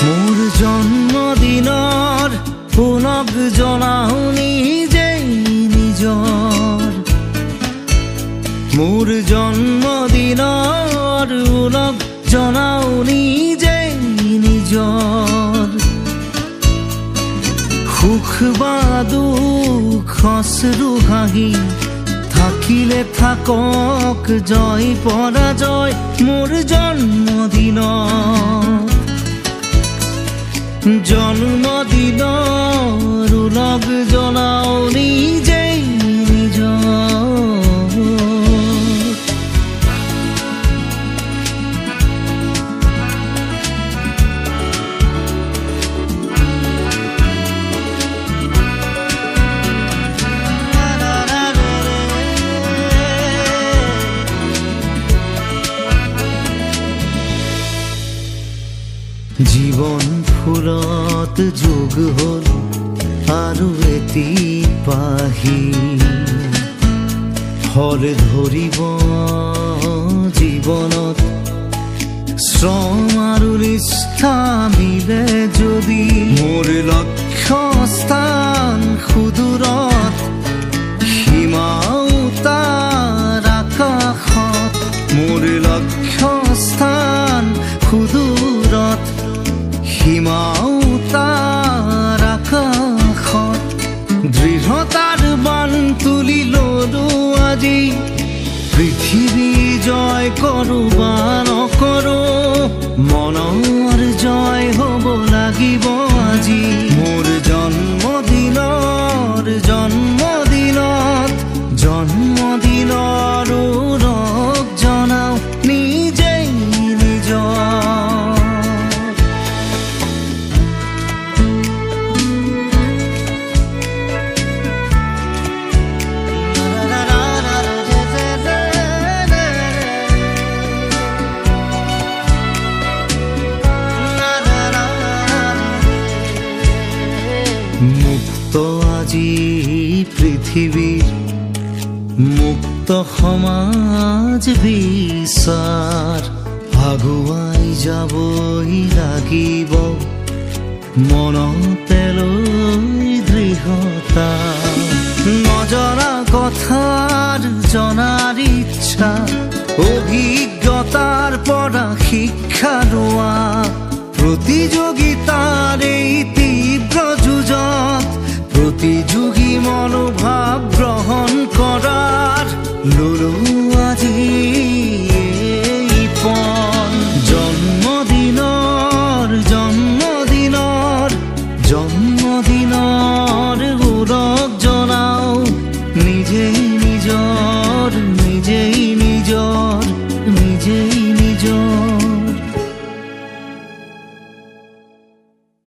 মোৰ জন্মদিনৰ পুনক জনাও নিজেই নিজৰ মোৰ জন্মদিনৰ পুনক জনাও নিজেই নিজৰ সুখ বা দুখ অশ্ৰু হাঁহি থাকিলে থাকক জয় পৰাজয় মোৰ জন্মদিনৰ উলগ জনাও নিজেই নিজৰ জীৱন ফুলত যোগ হ'ল আৰু এটি পাহি ফল ধৰিব জীৱনত শ্ৰম আৰু নিষ্ঠা মিলে যদি মোৰ লক্ষ্য স্থান সুদূৰত সীমাও তাৰ আকাশত মোৰ লক্ষ্য স্থান সুদূৰত সীমাও তাৰ আকাশত দৃঢ়তাৰ বান তুলি ললো আজি পৃথিৱী জয় কৰোঁ বা নকৰোঁ মনৰ জয় হ'ব লাগিব আজি মোৰ জন্মদিনত উলগ জনাও নিজেই নিজৰ মুক্ত আজি পৃথিৱীৰ মুক্ত সমাজ বিচাৰ আগুৱাই যাবই লাগিব মনতে লৈ দৃঢ়তা নজনা কথাৰ জনাৰ ইচ্ছা অভিজ্ঞতাৰ পৰা শিক্ষা লোৱা প্ৰতিযোগিতাৰ এই তীব্ৰ যুঁজত প্ৰতিযোগী মনোভাৱ